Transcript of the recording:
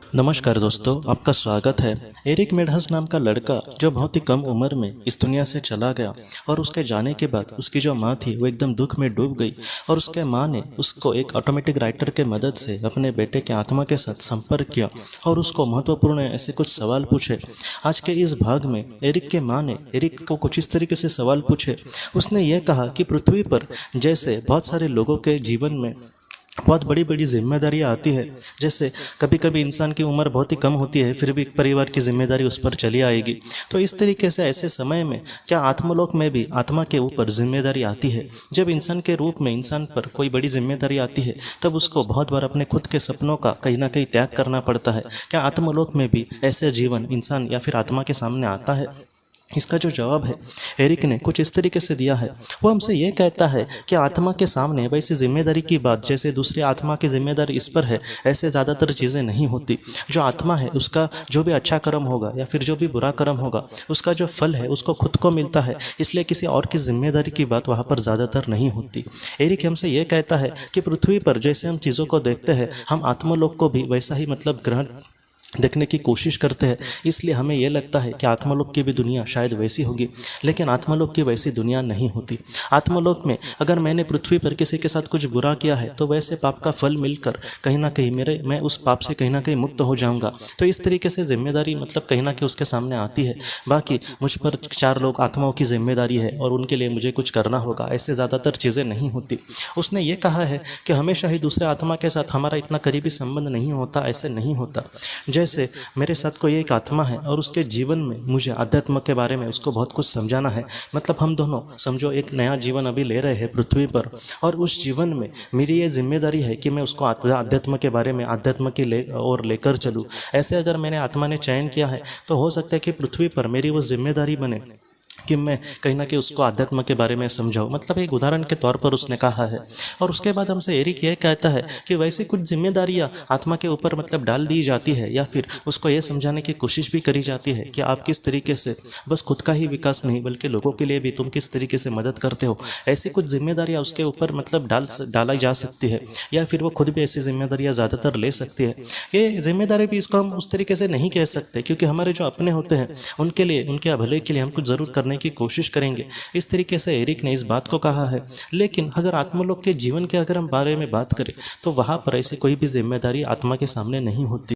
नमस्कार दोस्तों, आपका स्वागत है। एरिक मेडहस नाम का लड़का जो बहुत ही कम उम्र में इस दुनिया से चला गया और उसके जाने के बाद उसकी जो माँ थी वो एकदम दुख में डूब गई और उसके माँ ने उसको एक ऑटोमेटिक राइटर के मदद से अपने बेटे के आत्मा के साथ संपर्क किया और उसको महत्वपूर्ण ऐसे कुछ सवाल पूछे। आज के इस भाग में एरिक के माँ ने एरिक को कुछ इस तरीके से सवाल पूछे। उसने ये कहा कि पृथ्वी पर जैसे बहुत सारे लोगों के जीवन में बहुत बड़ी बड़ी जिम्मेदारियाँ आती है। जैसे कभी कभी इंसान की उम्र बहुत ही कम होती है, फिर भी परिवार की जिम्मेदारी उस पर चली आएगी। तो इस तरीके से ऐसे समय में क्या आत्मलोक में भी आत्मा के ऊपर जिम्मेदारी आती है? जब इंसान के रूप में इंसान पर कोई बड़ी जिम्मेदारी आती है तब उसको बहुत बार अपने खुद के सपनों का कहीं ना कहीं त्याग करना पड़ता है। क्या आत्मलोक में भी ऐसे जीवन इंसान या फिर आत्मा के सामने आता है? इसका जो जवाब है एरिक ने कुछ इस तरीके से दिया है। वो हमसे ये कहता है कि आत्मा के सामने वैसी जिम्मेदारी की बात जैसे दूसरी आत्मा की जिम्मेदारी इस पर है, ऐसे ज़्यादातर चीज़ें नहीं होती। जो आत्मा है उसका जो भी अच्छा कर्म होगा या फिर जो भी बुरा कर्म होगा उसका जो फल है उसको खुद को मिलता है, इसलिए किसी और की जिम्मेदारी की बात वहाँ पर ज़्यादातर नहीं होती। एरिक हमसे ये कहता है कि पृथ्वी पर जैसे हम चीज़ों को देखते हैं हम आत्मलोक को भी वैसा ही ग्रहण देखने की कोशिश करते हैं। इसलिए हमें यह लगता है कि आत्मलोक की भी दुनिया शायद वैसी होगी, लेकिन आत्मलोक की वैसी दुनिया नहीं होती। आत्मलोक में अगर मैंने पृथ्वी पर किसी के साथ कुछ बुरा किया है तो वैसे पाप का फल मिलकर कहीं ना कहीं मैं उस पाप से कहीं ना कहीं मुक्त हो जाऊंगा। तो इस तरीके से जिम्मेदारी कहीं ना कहीं उसके सामने आती है। बाकी मुझ पर 4 लोग आत्माओं की जिम्मेदारी है और उनके लिए मुझे कुछ करना होगा, ऐसे ज़्यादातर चीज़ें नहीं होती। उसने ये कहा है कि हमेशा ही दूसरे आत्मा के साथ हमारा इतना करीबी संबंध नहीं होता, ऐसे नहीं होता। जैसे मेरे साथ कोई एक आत्मा है और उसके जीवन में मुझे अध्यात्म के बारे में उसको बहुत कुछ समझाना है। हम दोनों समझो एक नया जीवन अभी ले रहे हैं पृथ्वी पर, और उस जीवन में मेरी ये जिम्मेदारी है कि मैं उसको अध्यात्म के बारे में अध्यात्म की और लेकर चलूँ। ऐसे अगर मैंने आत्मा ने चयन किया है तो हो सकता है कि पृथ्वी पर मेरी वो जिम्मेदारी बने कि मैं कहीं ना कहीं उसको आध्यात्म के बारे में समझाऊँ। एक उदाहरण के तौर पर उसने कहा है। और उसके बाद हमसे एरिक यह कहता है कि वैसे कुछ जिम्मेदारियाँ आत्मा के ऊपर डाल दी जाती है या फिर उसको ये समझाने की कोशिश भी करी जाती है कि आप किस तरीके से बस खुद का ही विकास नहीं बल्कि लोगों के लिए भी तुम किस तरीके से मदद करते हो। ऐसी कुछ जिम्मेदारियाँ उसके ऊपर डाला जा सकती है या फिर वो खुद भी ऐसी जिम्मेदारियाँ ज़्यादातर ले सकती है। ये जिम्मेदारी भी इसको हम उस तरीके से नहीं कह सकते, क्योंकि हमारे जो अपने होते हैं उनके लिए उनके भले के लिए हम कुछ ज़रूर करने की कोशिश करेंगे। इस तरीके से एरिक ने इस बात को कहा है। लेकिन अगर आत्मलोक के जीवन के अगर हम बारे में बात करें तो वहाँ पर ऐसी कोई भी जिम्मेदारी आत्मा के सामने नहीं होती।